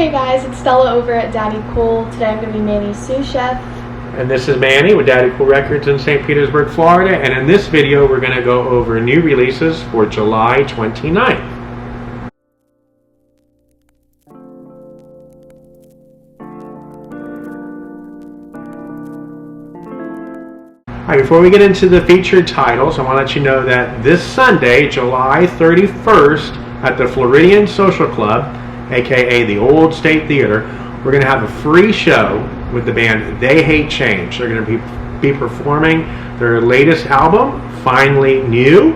Hey guys, it's Stella over at Daddy Kool. Today I'm going to be Manny's sous chef. And this is Manny with Daddy Kool Records in St. Petersburg, Florida. And in this video, we're going to go over new releases for July 29th. All right, before we get into the featured titles, I want to let you know that this Sunday, July 31st, at the Floridian Social Club, aka the Old State Theater, we're going to have a free show with the band They Hate Change. They're going to be performing their latest album, Finally New.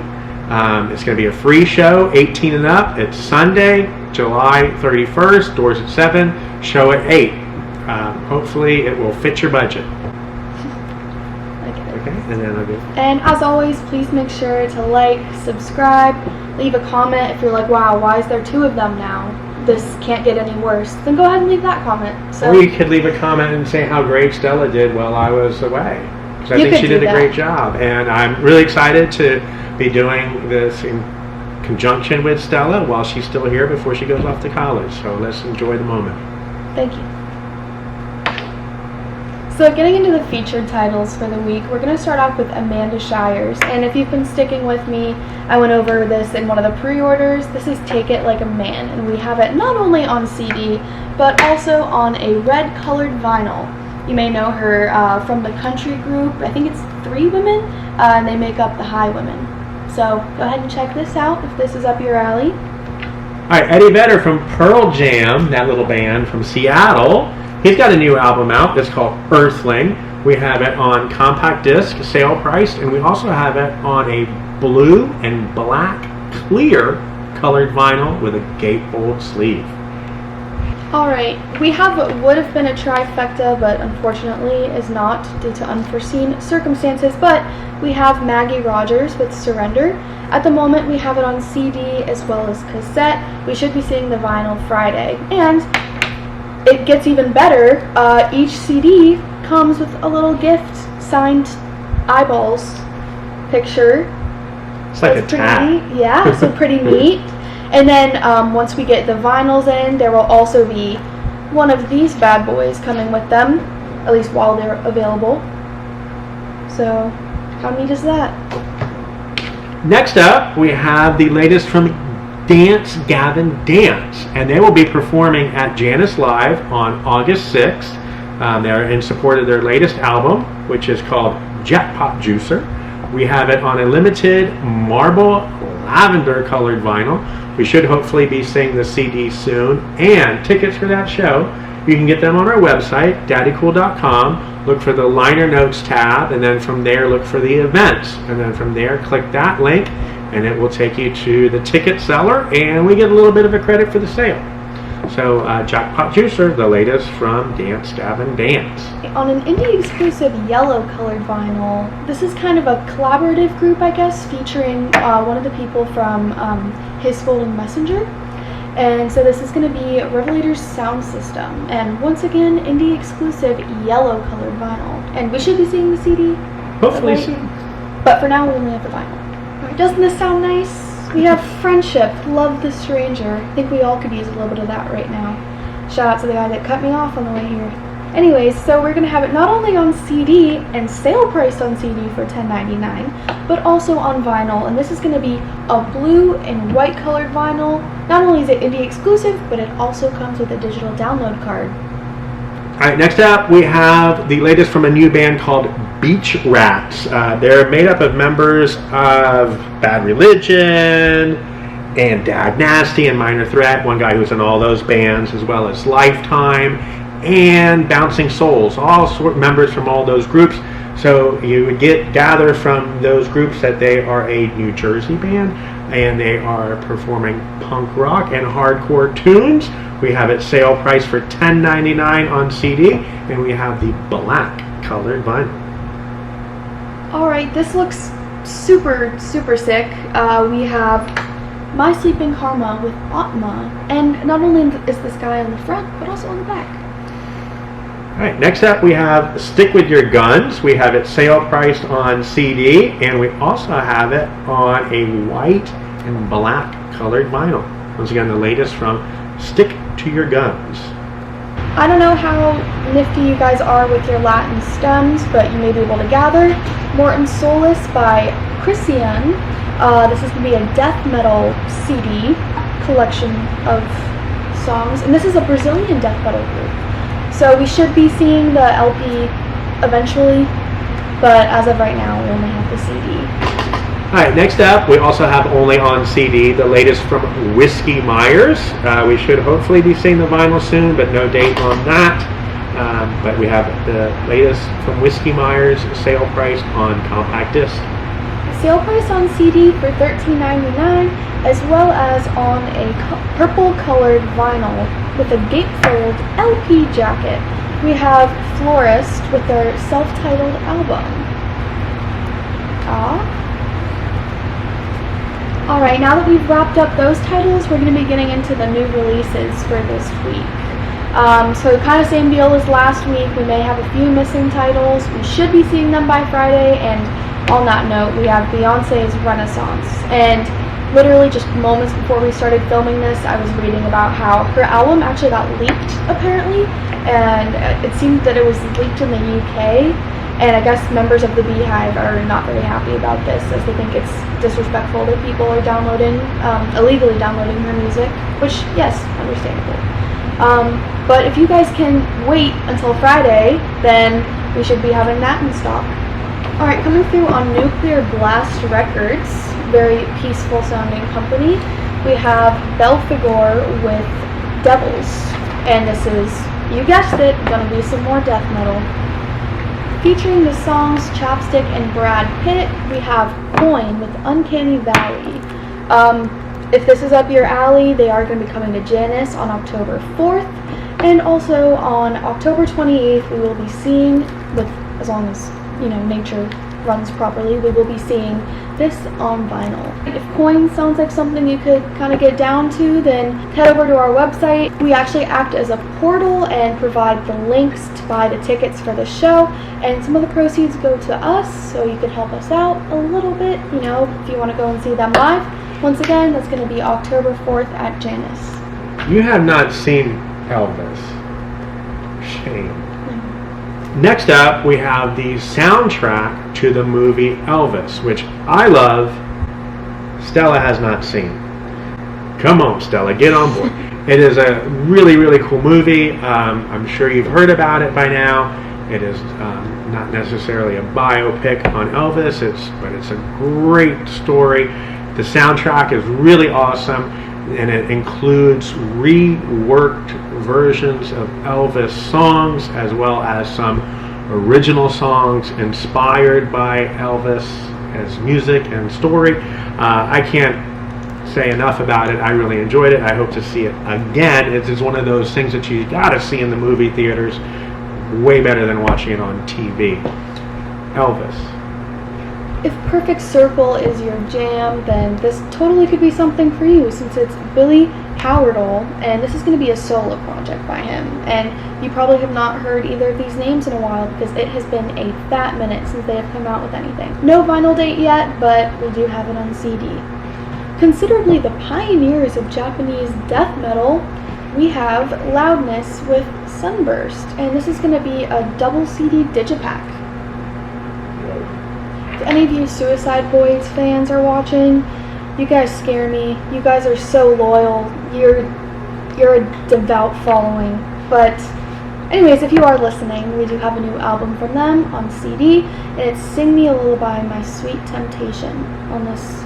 It's going to be a free show, 18 and up. It's Sunday, July 31st, doors at 7, show at 8. Hopefully it will fit your budget. And as always, please make sure to like, subscribe, leave a comment. If you're like, wow, why is there 2 of them now? This can't get any worse. Then go ahead and leave that comment. So, or you could leave a comment and say how great Stella did while I was away. Because I think she did a great job. And I'm really excited to be doing this in conjunction with Stella while she's still here before she goes off to college. So let's enjoy the moment. Thank you. So getting into the featured titles for the week, we're going to start off with Amanda Shires. And if you've been sticking with me, I went over this in one of the pre-orders. This is Take It Like a Man, and we have it not only on CD, but also on a red colored vinyl. You may know her from the country group, I think it's 3 women, and they make up the High Women. So go ahead and check this out if this is up your alley. All right, Eddie Vedder from Pearl Jam, that little band from Seattle. He's got a new album out. It's called Earthling. We have it on compact disc, sale priced, and we also have it on a blue and black clear colored vinyl with a gatefold sleeve. Alright, we have what would have been a trifecta, but unfortunately is not due to unforeseen circumstances, but we have Maggie Rogers with Surrender. At the moment we have it on CD as well as cassette. We should be seeing the vinyl Friday. And it gets even better. Each CD comes with a little gift, signed eyeballs picture. It's like a tag. Yeah, so pretty neat. And then once we get the vinyls in, there will also be one of these bad boys coming with them, at least while they're available. So how neat is that? Next up, we have the latest from Dance Gavin Dance, and they will be performing at Janice Live on August 6th. They're in support of their latest album, which is called Jackpot Juicer. We have it on a limited marble lavender colored vinyl. We should hopefully be seeing the CD soon, and tickets for that show, you can get them on our website, daddykool.com. Look for the liner notes tab, and then from there look for the events, and then from there click that link, and it will take you to the ticket seller, and we get a little bit of a credit for the sale. So Jackpot Juicer, the latest from Dance Gavin Dance. On an indie exclusive yellow colored vinyl, this is kind of a collaborative group, I guess, featuring one of the people from His Golden Messenger. And so this is going to be Revelator's Sound System, and once again, indie exclusive yellow colored vinyl. And we should be seeing the CD. Hopefully soon. But for now, we only have the vinyl. Doesn't this sound nice? We have Friendship, Love the Stranger. I think we all could use a little bit of that right now. Shout out to the guy that cut me off on the way here. Anyways, so we're going to have it not only on CD and sale priced on CD for $10.99, but also on vinyl. And this is going to be a blue and white colored vinyl. Not only is it indie exclusive, but it also comes with a digital download card. Alright, next up we have the latest from a new band called Beach Rats. They're made up of members of Bad Religion and Dag Nasty and Minor Threat, one guy who's in all those bands, as well as Lifetime and Bouncing Souls, all members from all those groups. So you would gather from those groups that they are a New Jersey band, and they are performing punk rock and hardcore tunes. We have it sale price for $10.99 on CD, and we have the black colored vinyl. Alright, this looks super sick. We have My Sleeping Karma with Atma, and not only is this guy on the front, but also on the back. Alright, next up we have Stick With Your Guns. We have it sale priced on CD, and we also have it on a white and black colored vinyl. Once again, the latest from Stick to Your Guns. I don't know how nifty you guys are with your Latin stems, but you may be able to gather. Morton Solace by Christian. This is going to be a death metal CD collection of songs, and this is a Brazilian death metal group. So we should be seeing the LP eventually, but as of right now, we only have the CD. Alright, next up, we also have only on CD the latest from Whiskey Myers. We should hopefully be seeing the vinyl soon, but no date on that. But we have the latest from Whiskey Myers, sale price on compact disc. Sale price on CD for $13.99, as well as on a purple colored vinyl with a gatefold LP jacket. We have Florist with their self-titled album. Alright, now that we've wrapped up those titles, we're going to be getting into the new releases for this week. So kind of same deal as last week. We may have a few missing titles. We should be seeing them by Friday, and on that note, we have Beyonce's Renaissance. And literally just moments before we started filming this, I was reading about how her album actually got leaked, apparently, and it seemed that it was leaked in the UK. And I guess members of the Beehive are not very happy about this, as they think it's disrespectful that people are illegally downloading her music, which, yes, understandable. But if you guys can wait until Friday, then we should be having that in stock. Alright, coming through on Nuclear Blast Records, very peaceful sounding company, we have Belfigure with Devils. And this is, you guessed it, gonna be some more death metal. Featuring the songs Chapstick and Brad Pitt, we have Coin with Uncanny Valley. If this is up your alley, they are going to be coming to Janice on October 4th. And also on October 28th, we will be seeing, as long as, nature runs properly, we will be seeing this on vinyl. If Coin sounds like something you could kind of get down to, then head over to our website. We actually act as a portal and provide the links to buy the tickets for the show, and some of the proceeds go to us, so you can help us out a little bit, if you want to go and see them live. Once again, that's going to be October 4th at Janice. You have not seen Elvis. Shame. Next up, we have the soundtrack to the movie Elvis, which I love. Stella has not seen. Come on, Stella, get on board. It is a really, really cool movie. I'm sure you've heard about it by now. It is not necessarily a biopic on Elvis, but it's a great story. The soundtrack is really awesome, and it includes reworked versions of Elvis songs, as well as some original songs inspired by Elvis as music and story. I can't say enough about it. I really enjoyed it. I hope to see it again. It is one of those things that you gotta see in the movie theaters. Way better than watching it on TV. Elvis. If Perfect Circle is your jam, then this totally could be something for you, since it's Billy Howardall, and this is going to be a solo project by him. And you probably have not heard either of these names in a while, because it has been a fat minute since they have come out with anything. No vinyl date yet, but we do have it on CD. Considerably the pioneers of Japanese death metal, we have Loudness with Sunburst, and this is going to be a double CD digipack. If any of you Suicide Boys fans are watching, you guys scare me. You guys are so loyal. You're a devout following. But anyways, if you are listening, we do have a new album from them on CD, and it's Sing Me a Lullaby, My Sweet Temptation, on this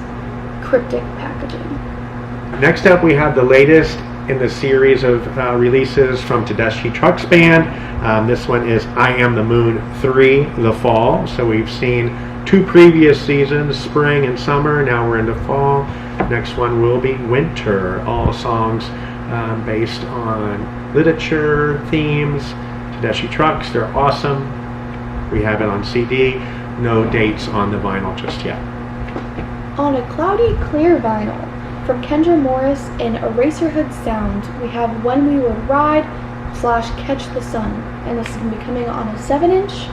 cryptic packaging. Next up, we have the latest in the series of releases from Tedeschi Trucks Band. This one is I Am the Moon 3, The Fall. So we've seen 2 previous seasons, spring and summer. Now we're into fall. Next one will be winter. All songs based on literature themes. Tedeschi Trucks, they're awesome. We have it on CD. No dates on the vinyl just yet. On a cloudy, clear vinyl from Kendra Morris in Eraserhood Sound, we have When We Would Ride / Catch the Sun, and this is going to be coming on a 7-inch.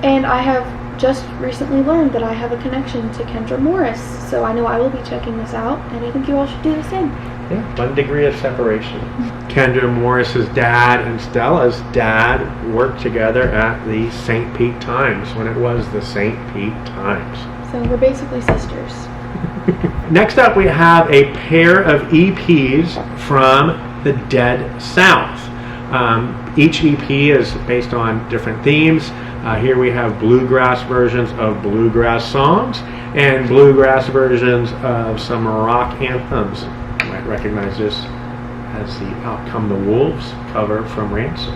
And I have just recently learned that I have a connection to Kendra Morris, so I know I will be checking this out, and I think you all should do the same. Yeah, 1 degree of separation. Kendra Morris's dad and Stella's dad worked together at the St. Pete Times when it was the St. Pete Times. So we're basically sisters. Next up, we have a pair of EPs from the Dead South. Each EP is based on different themes. Here we have bluegrass versions of bluegrass songs and bluegrass versions of some rock anthems. You might recognize this as the Out Come the Wolves cover from Ransom.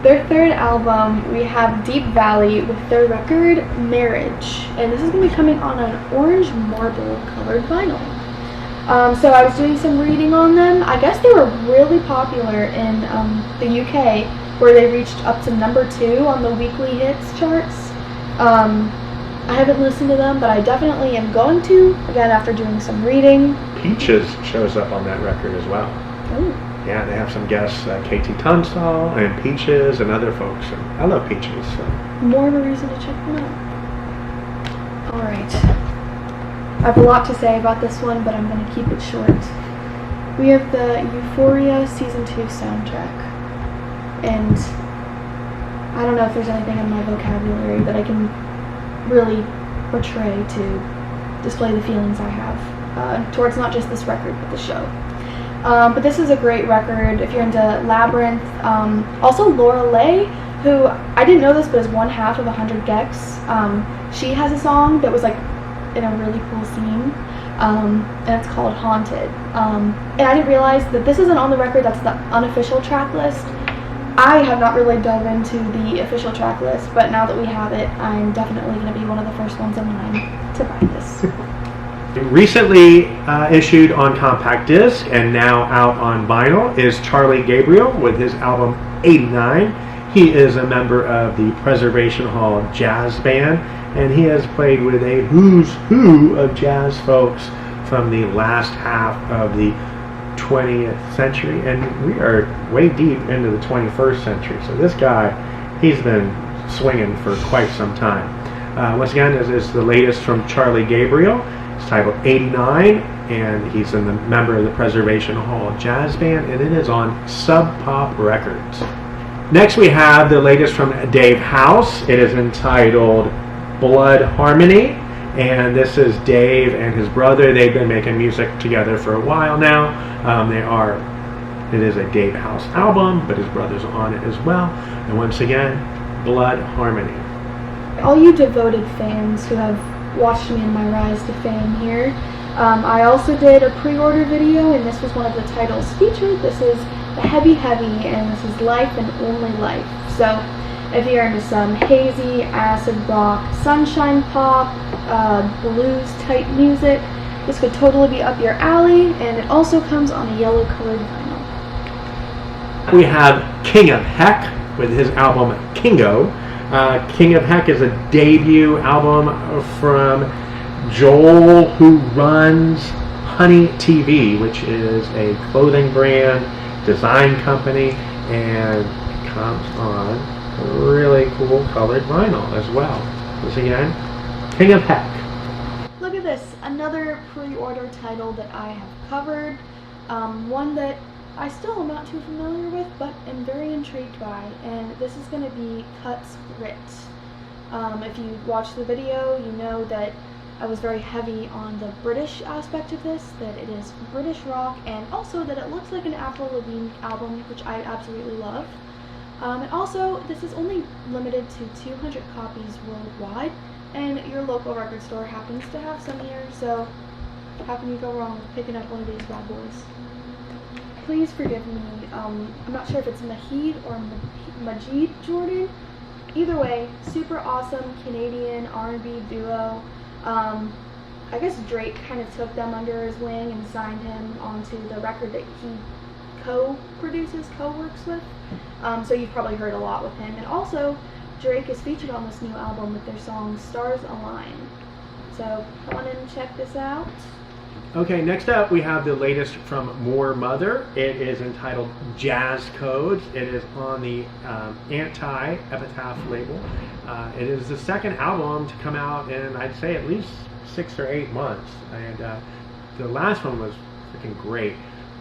Their third album, we have Deep Valley with their record Marriage, and this is going to be coming on an orange marble colored vinyl. So I was doing some reading on them. I guess they were really popular in the UK, where they reached up to number 2 on the weekly hits charts. I haven't listened to them, but I definitely am going to, again, after doing some reading. Peaches shows up on that record as well. Ooh. Yeah, they have some guests, KT Tunstall and Peaches and other folks. And I love Peaches. So. More of a reason to check them out. Alright. I have a lot to say about this one, but I'm going to keep it short. We have the Euphoria Season 2 soundtrack. And I don't know if there's anything in my vocabulary that I can really portray to display the feelings I have towards not just this record, but the show. But this is a great record if you're into Labyrinth. Also Laura Leigh, who I didn't know this, but is one half of 100 Gex. She has a song that was like in a really cool scene, and it's called Haunted. And I didn't realize that this isn't on the record. That's the unofficial track list. I have not really dove into the official track list, but now that we have it, I'm definitely going to be one of the first ones in line to buy this. Recently issued on compact disc and now out on vinyl is Charlie Gabriel with his album 89. He is a member of the Preservation Hall Jazz Band, and he has played with a who's who of jazz folks from the last half of the 20th century, and we are way deep into the 21st century. So this guy, he's been swinging for quite some time. Once again, this is the latest from Charlie Gabriel. It's titled 89, and he's a member of the Preservation Hall Jazz Band, and it is on Sub Pop Records. Next we have the latest from Dave House. It is entitled Blood Harmony, and this is Dave and his brother. They've been making music together for a while now. It is a Dave House album, but his brother's on it as well. And once again, Blood Harmony. All you devoted fans who have watched me in my rise to fame here, I also did a pre-order video, and this was one of the titles featured. This is The Heavy Heavy, and this is Life and Only Life. So if you're into some hazy, acid rock, sunshine pop, blues type music, this could totally be up your alley, and it also comes on a yellow colored vinyl. We have King of Heck with his album Kingo. King of Heck is a debut album from Joel, who runs Honey TV, which is a clothing brand, design company, and it comes on a really cool colored vinyl as well. Once again, King of Heck. Look at this, another pre-order title that I have covered, one that I still am not too familiar with, but am very intrigued by, and this is going to be Cut's Writ. If you watch the video, you know that I was very heavy on the British aspect of this, that it is British rock, and also that it looks like an Avril Lavigne album, which I absolutely love. And also, this is only limited to 200 copies worldwide, and your local record store happens to have some here, so how can you go wrong with picking up one of these bad boys? Please forgive me, I'm not sure if it's Mahid or Majid Jordan. Either way, super awesome Canadian R&B duo. I guess Drake kind of took them under his wing and signed him onto the record that he co-produces, co-works with. So you've probably heard a lot with him. And also, Drake is featured on this new album with their song Stars Align. So come on in and check this out. Okay, next up we have the latest from More Mother. It is entitled Jazz Codes. It is on the Anti-Epitaph label. It is the second album to come out in, I'd say, at least 6 or 8 months. And the last one was freaking great.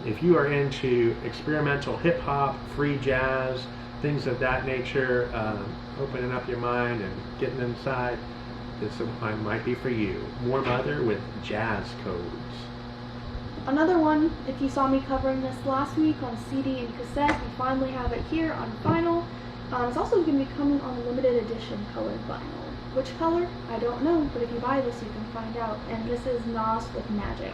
If you are into experimental hip-hop, free jazz, things of that nature, opening up your mind and getting inside, this one might be for you. More Mother with Jazz Codes. Another one, if you saw me covering this last week on CD and cassette, we finally have it here on vinyl. It's also going to be coming on a limited edition colored vinyl. Which color? I don't know, but if you buy this you can find out. And this is Nas with Magic.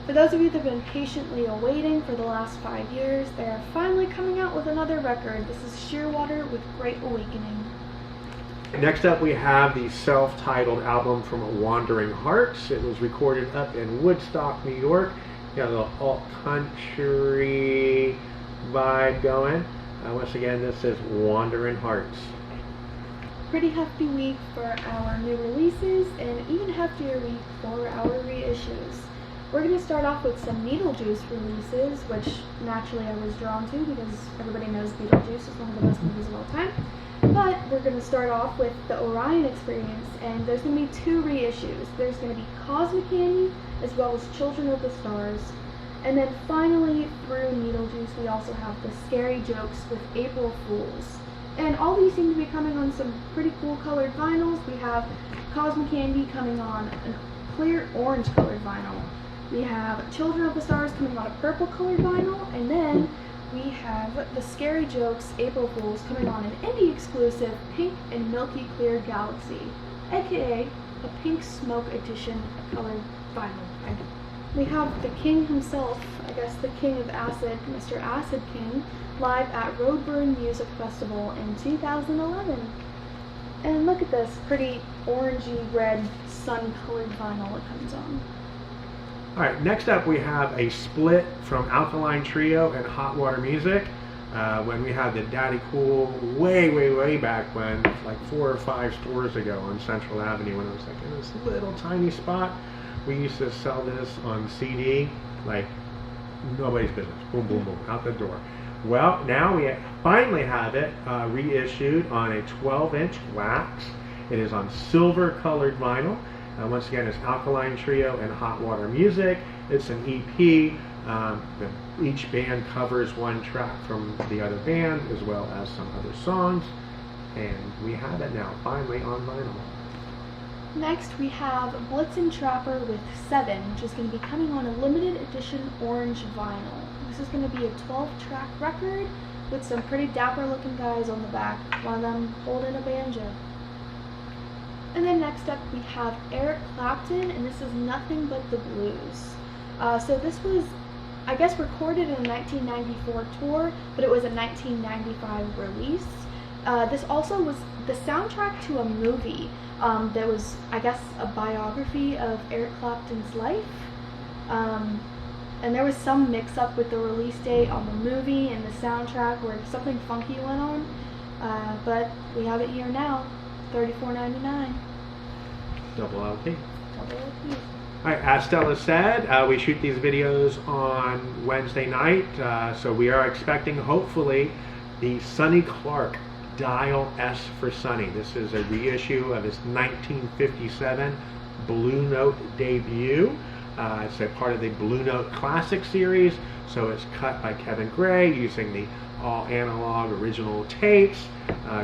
For those of you that have been patiently awaiting for the last 5 years, they are finally coming out with another record. This is Shearwater with Great Awakening. Next up we have the self-titled album from Wandering Hearts. It was recorded up in Woodstock, New York. You got a little alt-country vibe going. Once again, this is Wandering Hearts. Pretty hefty week for our new releases, and even heftier week for our reissues. We're going to start off with some Beetlejuice releases, which naturally I was drawn to because everybody knows Beetlejuice is one of the best movies of all time. But we're going to start off with the Orion Experience, and there's going to be 2 reissues. There's going to be Cosmic Candy, as well as Children of the Stars. And then finally, through Beetlejuice, we also have the Scary Jokes with April Fools. And all these seem to be coming on some pretty cool colored vinyls. We have Cosmic Candy coming on a clear orange colored vinyl. We have Children of the Stars coming on a purple colored vinyl, and then we have the Scary Jokes April Fools coming on an indie exclusive pink and milky clear galaxy, aka a pink smoke edition colored vinyl. We have the king himself, I guess the king of acid, Mr. Acid King, live at Roadburn Music Festival in 2011. And look at this pretty orangey red sun colored vinyl it comes on. Alright, next up we have a split from Alkaline Trio and Hot Water Music. When we had the Daddy Kool way back when, like 4 or 5 stores ago on Central Avenue, when it was like in this little tiny spot. We used to sell this on CD like nobody's business. Boom, boom, boom, out the door. Well, now we finally have it reissued on a 12-inch wax. It is on silver colored vinyl. Once again, it's Alkaline Trio and Hot Water Music. It's an EP. Each band covers one track from the other band, as well as some other songs. And we have it now, finally, on vinyl. Next, we have Blitzen Trapper with 7, which is going to be coming on a limited edition orange vinyl. This is going to be a 12-track record with some pretty dapper-looking guys on the back, one of them holding a banjo. And then next up we have Eric Clapton, and this is Nothing But the Blues. So this was, I guess, recorded in a 1994 tour, but it was a 1995 release. This also was the soundtrack to a movie that was, I guess, a biography of Eric Clapton's life. And there was some mix-up with the release date on the movie and the soundtrack where something funky went on. But we have it here now. $34.99. Double LP. Double LP. Alright, as Stella said, we shoot these videos on Wednesday night, so we are expecting, hopefully, the Sonny Clark Dial S for Sonny. This is a reissue of his 1957 Blue Note debut. It's a part of the Blue Note Classic series, so it's cut by Kevin Gray using the all analog original tapes.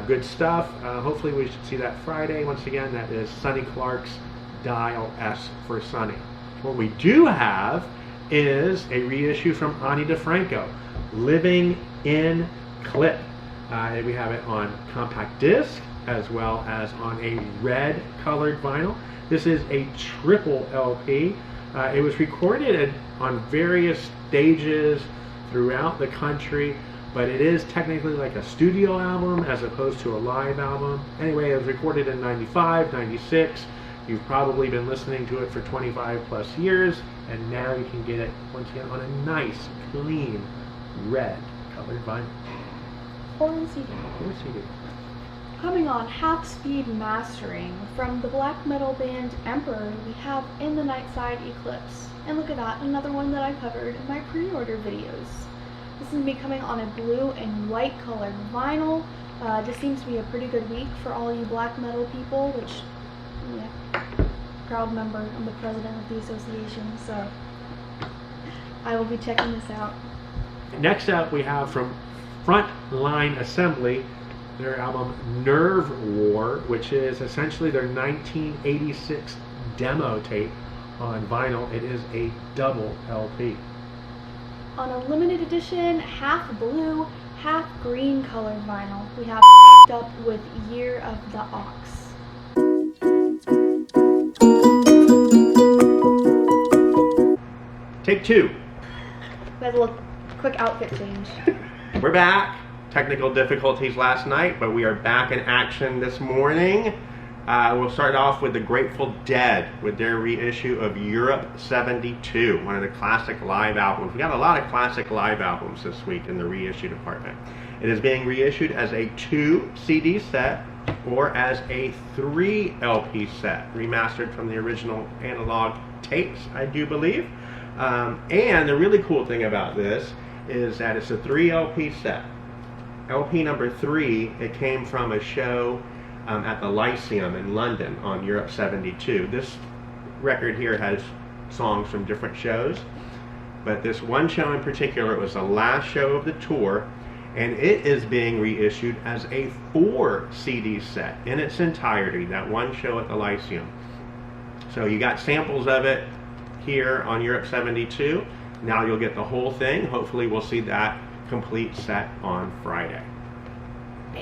Good stuff. Hopefully we should see that Friday. Once again, that is Sonny Clark's Dial S for Sonny. What we do have is a reissue from Ani DeFranco, Living in Clip. We have it on compact disc as well as on a red colored vinyl. This is a triple LP. It was recorded on various stages throughout the country, but it is technically like a studio album as opposed to a live album. Anyway, it was recorded in 95, 96. You've probably been listening to it for 25 plus years, and now you can get it once again on a nice, clean, red colored vinyl. Or in CD. Or CD. Coming on half-speed mastering from the black metal band Emperor, we have In the Nightside Eclipse. And look at that, another one that I covered in my pre-order videos. This is going to be coming on a blue and white colored vinyl. This seems to be a pretty good week for all you black metal people, which, yeah, proud member, I'm the president of the association, so I will be checking this out. Next up, we have from Frontline Assembly their album Nerve War, which is essentially their 1986 demo tape on vinyl. It is a double LP. On a limited edition, half blue, half green colored vinyl, we have Up with Year of the Ox. Take two. We had a little quick outfit change. We're back. Technical difficulties last night, but we are back in action this morning. We'll start off with the Grateful Dead with their reissue of Europe 72, one of the classic live albums. We got a lot of classic live albums this week in the reissue department. It is being reissued as a 2 CD set or as a 3 LP set, remastered from the original analog tapes, I do believe. And the really cool thing about this is that it's a 3 LP set. LP number 3, it came from a show at the Lyceum in London on Europe 72. This record here has songs from different shows, but this one show in particular, it was the last show of the tour, and it is being reissued as a 4 CD set in its entirety, that one show at the Lyceum. So you got samples of it here on Europe 72. Now you'll get the whole thing. Hopefully we'll see that complete set on Friday.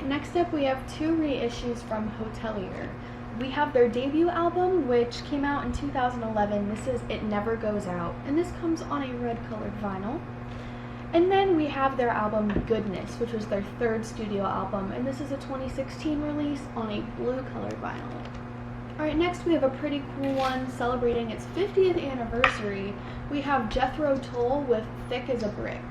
Next up, we have 2 reissues from Hotelier. We have their debut album, which came out in 2011. This is It Never Goes Out, and this comes on a red colored vinyl. And then we have their album Goodness, which was their 3rd studio album, and this is a 2016 release on a blue colored vinyl. Alright, next we have a pretty cool one celebrating its 50th anniversary. We have Jethro Tull with Thick as a Brick.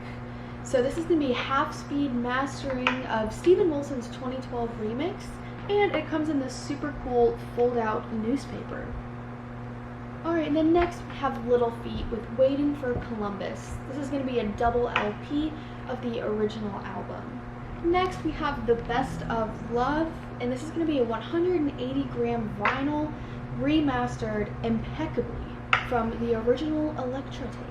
So this is going to be half-speed mastering of Steven Wilson's 2012 remix, and it comes in this super cool fold-out newspaper. Alright, and then next we have Little Feat with Waiting for Columbus. This is going to be a double LP of the original album. Next we have The Best of Love, and this is going to be a 180 gram vinyl remastered impeccably from the original Elektra tapes.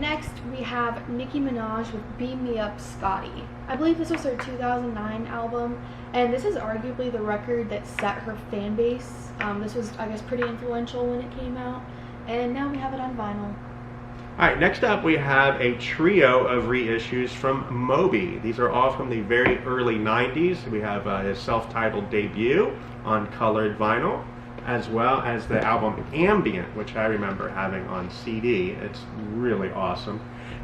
Next, we have Nicki Minaj with Beam Me Up Scotty. I believe this was her 2009 album, and this is arguably the record that set her fan base. This was, I guess, pretty influential when it came out, and now we have it on vinyl. Alright, next up we have a trio of reissues from Moby. These are all from the very early 90s. We have his self-titled debut on colored vinyl, as well as the album Ambient, which I remember having on CD. It's really awesome.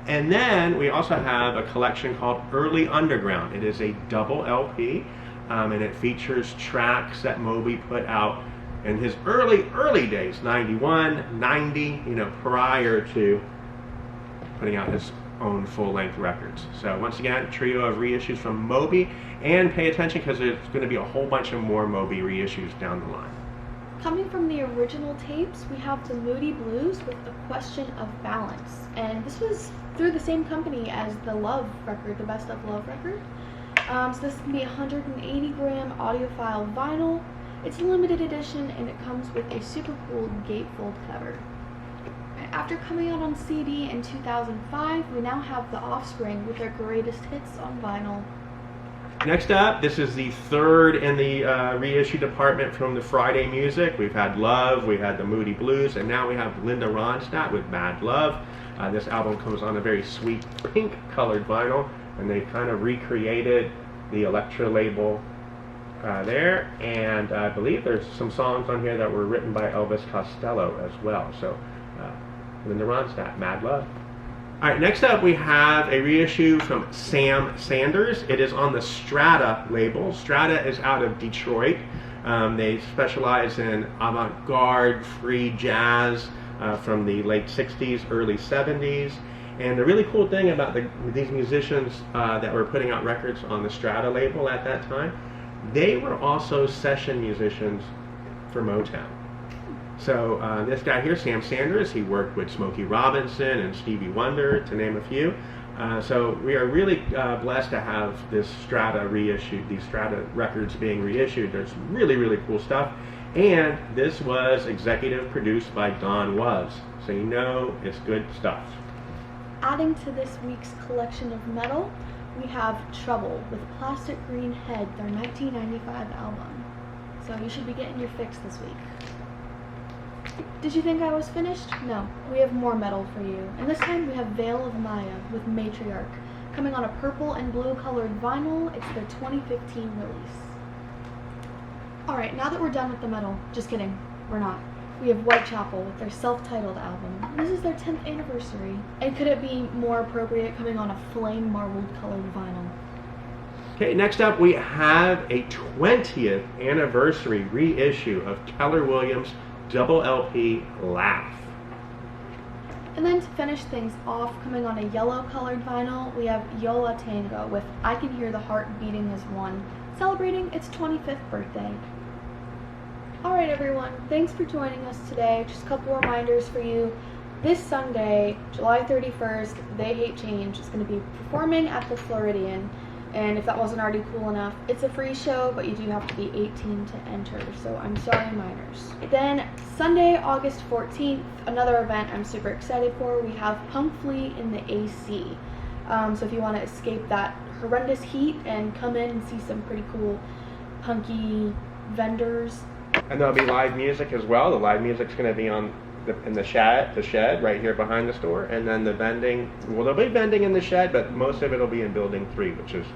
And then we also have a collection called Early Underground. It is a double LP, and it features tracks that Moby put out in his early days, 91, 90, prior to putting out his own full-length records. So once again, a trio of reissues from Moby, and pay attention because there's going to be a whole bunch of more Moby reissues down the line. Coming from the original tapes, we have the Moody Blues with A Question of Balance. And this was through the same company as the Love record, the Best of Love record. So this is going to be a 180 gram audiophile vinyl. It's a limited edition, and it comes with a super cool gatefold cover. After coming out on CD in 2005, we now have the Offspring with their greatest hits on vinyl. Next up, this is the 3rd in the reissue department from the Friday Music. We've had Love, we had the Moody Blues, and now we have Linda Ronstadt with Bad Love. This album comes on a very sweet pink colored vinyl, and they kind of recreated the Elektra label there, and I believe there's some songs on here that were written by Elvis Costello as well. So Linda Ronstadt, Mad Love. Alright, next up we have a reissue from Sam Sanders. It is on the Strata label. Strata is out of Detroit. They specialize in avant-garde, free jazz from the late 60s, early 70s. And the really cool thing about these musicians that were putting out records on the Strata label at that time, they were also session musicians for Motown. So this guy here, Sam Sanders, he worked with Smokey Robinson and Stevie Wonder, to name a few. So we are really blessed to have this Strata reissued, these Strata records being reissued. There's really, really cool stuff. And this was executive produced by Don Was. So you know it's good stuff. Adding to this week's collection of metal, we have Trouble with Plastic Green Head, their 1995 album. So you should be getting your fix this week. Did you think I was finished? No, we have more metal for you. And this time we have Veil of Maya with Matriarch, coming on a purple and blue colored vinyl. It's their 2015 release. Alright, now that we're done with the metal, just kidding, we're not. We have Whitechapel with their self-titled album. This is their 10th anniversary. And could it be more appropriate coming on a flame marbled colored vinyl? Okay, next up we have a 20th anniversary reissue of Keller Williams' double LP Laugh. And then to finish things off, coming on a yellow colored vinyl, we have Yola Tango with I Can Hear the Heart Beating as One, celebrating its 25th birthday. Alright everyone, thanks for joining us today. Just a couple reminders for you. This Sunday, July 31st, They Hate Change is going to be performing at the Floridian. And if that wasn't already cool enough, it's a free show, but you do have to be 18 to enter, so I'm sorry, minors. Then Sunday, August 14th, another event I'm super excited for. We have Punk Flea in the AC. So if you want to escape that horrendous heat and come in and see some pretty cool punky vendors. And there'll be live music as well. The live music's going to be in the shed right here behind the store, and then the vending. Well, there'll be vending in the shed, but most of it will be in Building 3, which is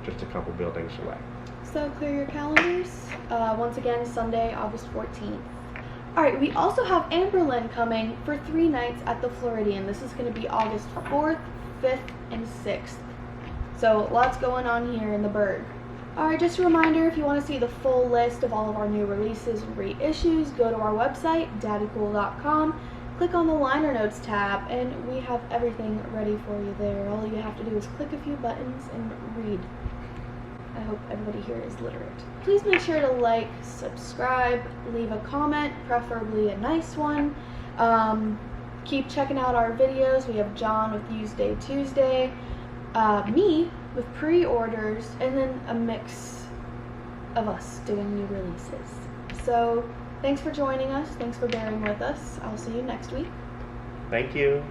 just a couple buildings away. So clear your calendars. Once again, Sunday, August 14th. Alright, we also have Amberlynn coming for 3 nights at the Floridian. This is going to be August 4th, 5th, and 6th. So lots going on here in the Berg. Alright, just a reminder, if you want to see the full list of all of our new releases and reissues, go to our website, daddycool.com, click on the liner notes tab, and we have everything ready for you there. All you have to do is click a few buttons and read. I hope everybody here is literate. Please make sure to like, subscribe, leave a comment, preferably a nice one. Keep checking out our videos. We have John with Used Day Tuesday, me with pre-orders, and then a mix of us doing new releases. So thanks for joining us. Thanks for bearing with us. I'll see you next week. Thank you.